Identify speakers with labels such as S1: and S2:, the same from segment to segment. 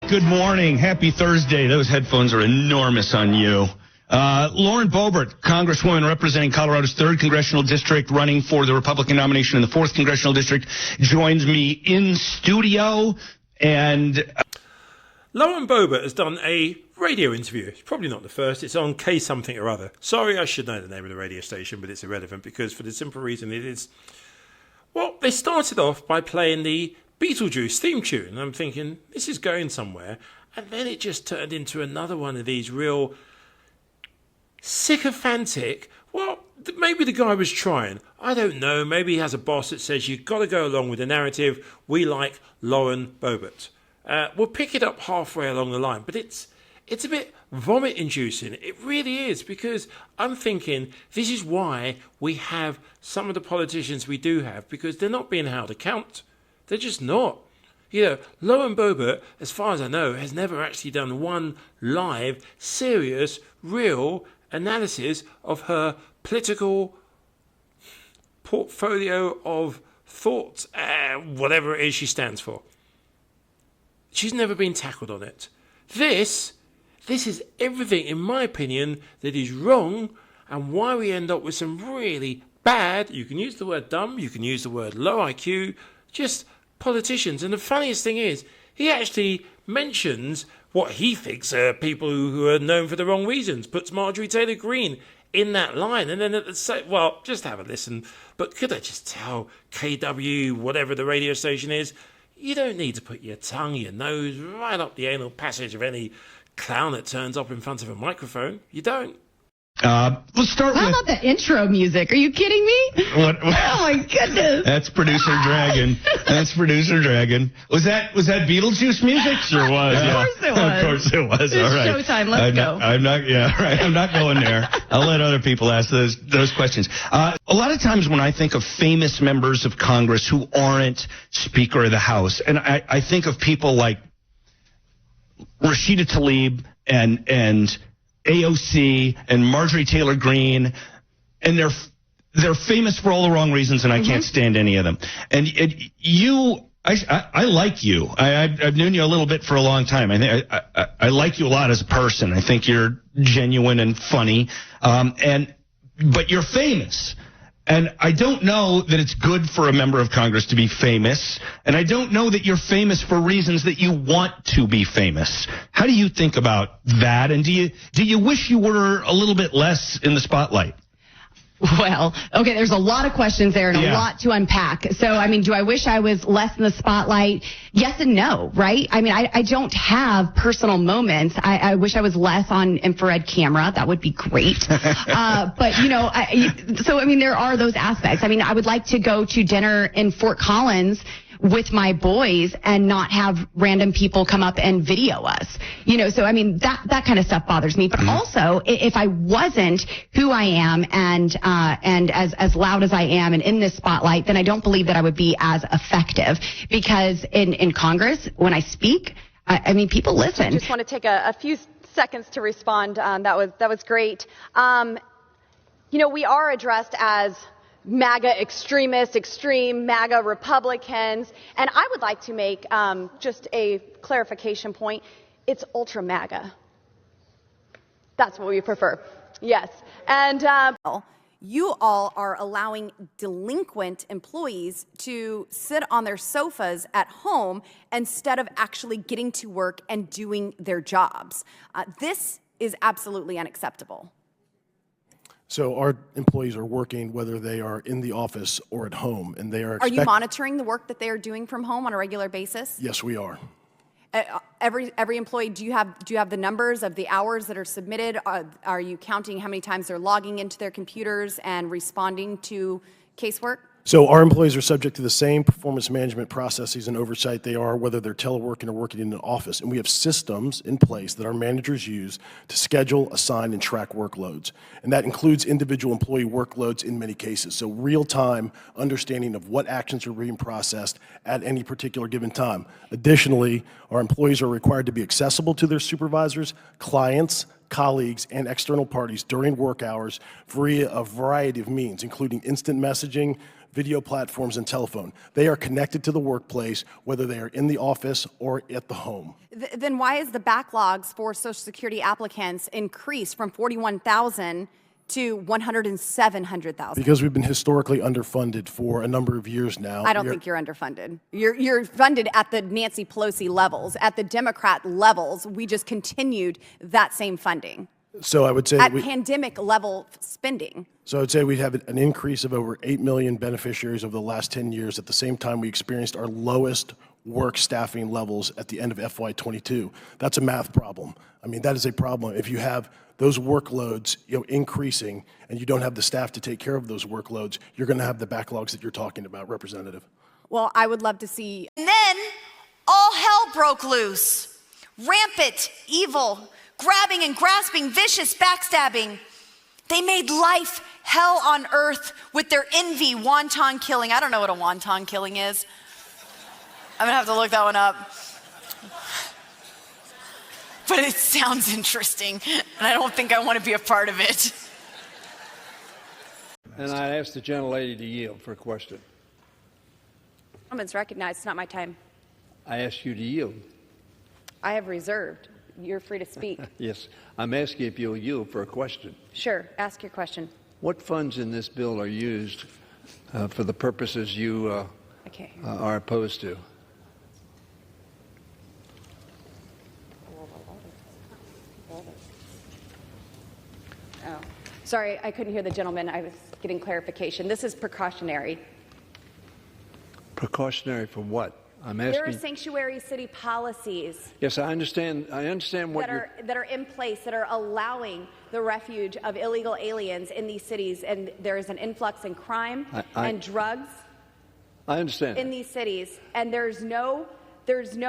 S1: Good morning. Happy Thursday. Those headphones are enormous on you. Lauren Boebert, Congresswoman representing Colorado's 3rd Congressional District, running for the Republican nomination in the 4th Congressional District, joins me in studio. And
S2: Lauren Boebert has done a radio interview. It's probably not the first. It's on K something or other. Sorry, I should know the name of the radio station, but it's irrelevant because for the simple reason it is... Well, they started off by playing the Beetlejuice theme tune. And I'm thinking, this is going somewhere. And then it just turned into another one of these real sycophantic, well, maybe the guy was trying. I don't know. Maybe he has a boss that says, you've got to go along with the narrative. We like Lauren Boebert. We'll pick it up halfway along the line. But it's a bit vomit-inducing. It really is, because I'm thinking this is why we have some of the politicians we do have, because they're not being held account. They're just not. You know, Lauren Boebert, as far as I know, has never actually done one live, serious, real analysis of her political portfolio of thoughts, whatever it is she stands for. She's never been tackled on it. This is everything, in my opinion, that is wrong, and why we end up with some really bad, you can use the word dumb, you can use the word low IQ, just politicians. And the funniest thing is, he actually mentions what he thinks are people who are known for the wrong reasons, puts Marjorie Taylor Greene in that line, and then at the same, well, just have a listen. But could I just tell KW, whatever the radio station is, you don't need to put your tongue, your nose, right up the anal passage of any clown that turns up in front of a microphone. You don't.
S1: Let's start with...
S3: How about the intro music? Are you kidding me?
S1: What?
S3: Oh, my goodness.
S1: That's Producer Dragon. That's Producer Dragon. Was that Beetlejuice music?
S3: Sure was,
S1: yeah.
S3: Of course it was.
S1: All right.
S3: It's showtime. Let's go.
S1: I'm not going there. I'll let other people ask those questions. A lot of times when I think of famous members of Congress who aren't Speaker of the House, and I think of people like Rashida Tlaib and AOC and Marjorie Taylor Greene, and they're famous for all the wrong reasons, and I can't stand any of them. And I like you. I've known you a little bit for a long time. I like you a lot as a person. I think you're genuine and funny, but you're famous. And I don't know that it's good for a member of Congress to be famous, and I don't know that you're famous for reasons that you want to be famous. How do you think about that? And do you wish you were a little bit less in the spotlight?
S3: Well, okay, there's a lot of questions there and a lot to unpack. So, I mean, do I wish I was less in the spotlight? Yes and no, right? I mean, I don't have personal moments. I wish I was less on infrared camera. That would be great. But, you know, I mean, there are those aspects. I mean, I would like to go to dinner in Fort Collins with my boys and not have random people come up and video us, you know. So I mean, that kind of stuff bothers me. But also, if I wasn't who I am and as loud as I am and in this spotlight, then I don't believe that I would be as effective, because in Congress, when I speak, I mean, people listen.
S4: I just want to take a few seconds to respond. That was great. You know, we are addressed as MAGA extremists, extreme MAGA Republicans, and I would like to make just a clarification point. It's ultra MAGA. That's what we prefer. Yes. And
S5: you all are allowing delinquent employees to sit on their sofas at home instead of actually getting to work and doing their jobs. This is absolutely unacceptable.
S6: So our employees are working whether they are in the office or at home, and they are.
S5: Are you monitoring the work that they are doing from home on a regular basis?
S6: Yes, we are.
S5: Every employee, do you have the numbers of the hours that are submitted? Are you counting how many times they're logging into their computers and responding to casework?
S6: So our employees are subject to the same performance management processes and oversight they are whether they're teleworking or working in an office. And we have systems in place that our managers use to schedule, assign, and track workloads. And that includes individual employee workloads in many cases. So real-time understanding of what actions are being processed at any particular given time. Additionally, our employees are required to be accessible to their supervisors, clients, colleagues, and external parties during work hours via a variety of means, including instant messaging, video platforms, and telephone. They are connected to the workplace, whether they are in the office or at the home.
S5: Then why is the backlogs for Social Security applicants increased from 41,000 to 107,000?
S6: Because we've been historically underfunded for a number of years now.
S5: I don't think you're underfunded. You're funded at the Nancy Pelosi levels. At the Democrat levels, we just continued that same funding.
S6: So I would say
S5: at pandemic level spending.
S6: So I would say we'd have an increase of over 8 million beneficiaries over the last 10 years. At the same time, we experienced our lowest work staffing levels at the end of FY22. That's a math problem. I mean, that is a problem. If you have those workloads, increasing, and you don't have the staff to take care of those workloads, you're going to have the backlogs that you're talking about, Representative.
S5: Well, I would love to see.
S7: And then all hell broke loose. Rampant, evil, grabbing and grasping, vicious backstabbing. They made life hell on earth with their envy, wonton killing. I don't know what a wonton killing is. I'm gonna have to look that one up. But it sounds interesting, and I don't think I want to be a part of it.
S8: And I ask the gentlelady to yield for a question.
S5: Gentleman's recognized. It's not my time.
S8: I ask you to yield.
S5: I have reserved. You're free to speak.
S8: Yes, I'm asking if you'll yield for a question.
S5: Sure, ask your question.
S8: What funds in this bill are used for the purposes you are opposed to?
S5: Oh, sorry, I couldn't hear the gentleman. I was getting clarification. This is precautionary.
S8: Precautionary for what? I'm asking.
S5: There are sanctuary city policies.
S8: Yes, I understand. I understand what
S5: that are in place that are allowing the refuge of illegal aliens in these cities, and there is an influx in crime and drugs.
S8: I understand
S5: in these cities, and there's no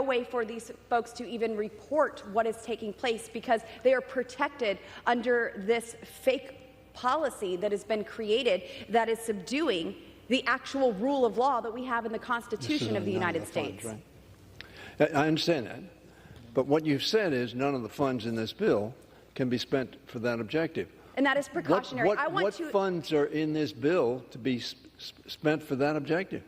S5: way for these folks to even report what is taking place because they are protected under this fake policy that has been created that is subduing the actual rule of law that we have in the Constitution of the United States.
S8: Right? I understand that. But what you've said is none of the funds in this bill can be spent for that objective.
S5: And that is precautionary.
S8: What funds are in this bill to be spent for that objective?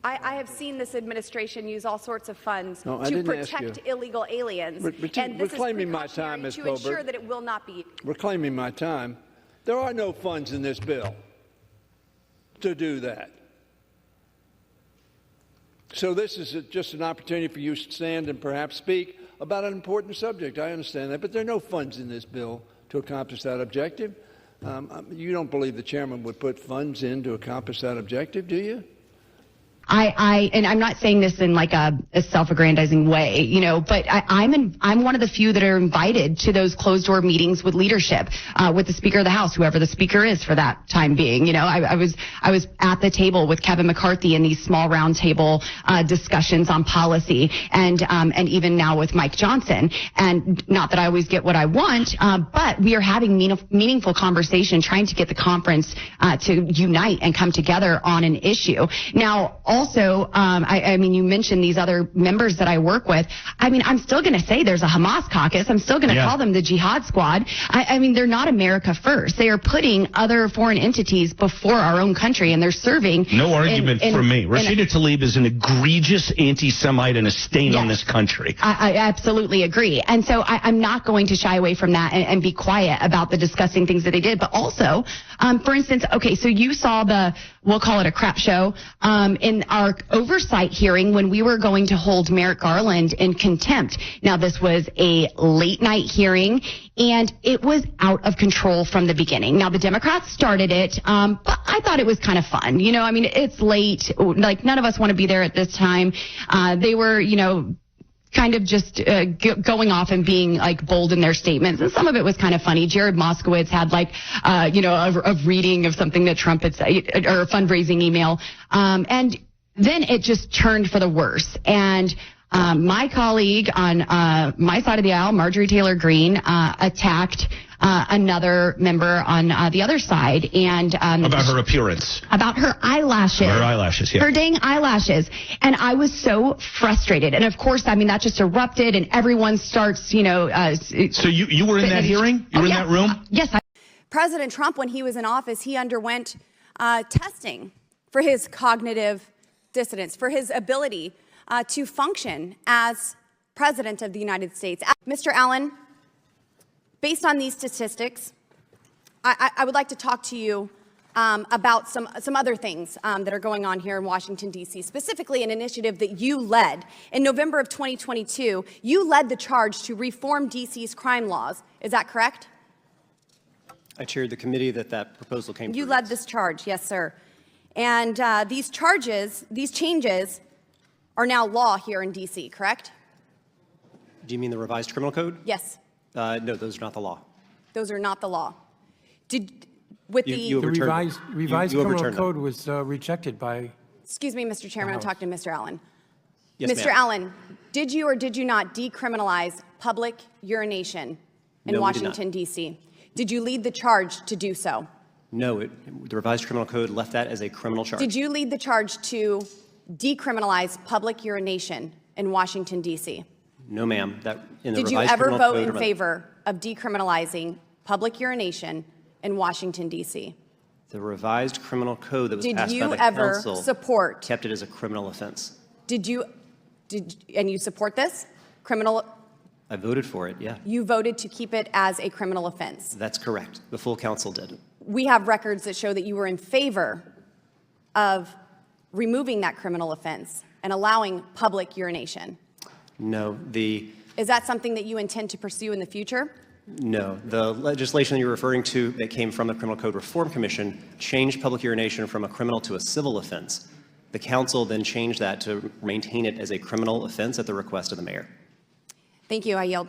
S5: I have seen this administration use all sorts of funds to protect illegal aliens. And this
S8: reclaiming my time, Ms.
S5: to ensure that it will not be.
S8: Reclaiming my time. There are no funds in this bill to do that. So this is just an opportunity for you to stand and perhaps speak about an important subject. I understand that, but there are no funds in this bill to accomplish that objective. You don't believe the chairman would put funds in to accomplish that objective, do you?
S3: And I'm not saying this in like a self-aggrandizing way, but I'm one of the few that are invited to those closed-door meetings with leadership, with the Speaker of the House, whoever the Speaker is for that time being. I was at the table with Kevin McCarthy in these small roundtable discussions on policy, and even now with Mike Johnson. And not that I always get what I want, but we are having meaningful conversation, trying to get the conference to unite and come together on an issue. Now, also, I mean, you mentioned these other members that I work with. I mean, I'm still going to say there's a Hamas caucus. I'm still going to call them the Jihad Squad. I mean, they're not America first. They are putting other foreign entities before our own country, and they're serving.
S1: No argument from me. Rashida Tlaib is an egregious anti-Semite and a stain on this country.
S3: I absolutely agree. And so I'm not going to shy away from that and be quiet about the disgusting things that they did. But also, for instance, okay, so you saw we'll call it a crap show, in our oversight hearing when we were going to hold Merrick Garland in contempt. Now, this was a late night hearing, and it was out of control from the beginning. Now, the Democrats started it, but I thought it was kind of fun. I mean, it's late. Like, none of us want to be there at this time. They were, kind of just going off and being like bold in their statements. And some of it was kind of funny. Jared Moskowitz had like, a reading of something that Trump had said, or a fundraising email. And then it just turned for the worse. And my colleague on my side of the aisle, Marjorie Taylor Greene, attacked another member on the other side, and
S1: about her appearance,
S3: about her eyelashes,
S1: yeah,
S3: her dang eyelashes. And I was so frustrated. And of course, I mean, that just erupted, and everyone starts, so
S1: you were in that hearing? You were in that room?
S3: Yes.
S5: President Trump, when he was in office, he underwent testing for his cognitive dissonance, for his ability to function as President of the United States. Mr. Allen, based on these statistics, I would like to talk to you about some other things that are going on here in Washington, D.C., specifically an initiative that you led. In November of 2022, you led the charge to reform D.C.'s crime laws. Is that correct?
S9: I chaired the committee that proposal came through.
S5: You led this charge, yes, sir. And these changes are now law here in D.C., correct?
S9: Do you mean the revised criminal code?
S5: Yes.
S9: No, those are not the law.
S5: Those are not the law.
S9: You
S2: The revised criminal code was rejected by...
S5: Excuse me, Mr. Chairman, I'm talking to Mr. Allen.
S9: Yes,
S5: Mr. Allen, did you or did you not decriminalize public urination in Washington, D.C.? Did you lead the charge to do so?
S9: No, the revised criminal code left that as a criminal charge.
S5: Did you lead the charge to decriminalize public urination in Washington, D.C.?
S9: No, ma'am.
S5: Did you ever vote in favor of decriminalizing public urination in Washington, D.C.?
S9: The revised criminal code that was passed by the council.
S5: Did you ever support?
S9: Kept it as a criminal offense.
S5: And you support this?
S9: I voted for it, yeah.
S5: You voted to keep it as a criminal offense.
S9: That's correct. The full council did.
S5: We have records that show that you were in favor of removing that criminal offense and allowing public urination.
S9: No,
S5: Is that something that you intend to pursue in the future?
S9: No. The legislation you're referring to that came from the Criminal Code Reform Commission changed public urination from a criminal to a civil offense. The council then changed that to maintain it as a criminal offense at the request of the mayor.
S5: Thank you. I yield.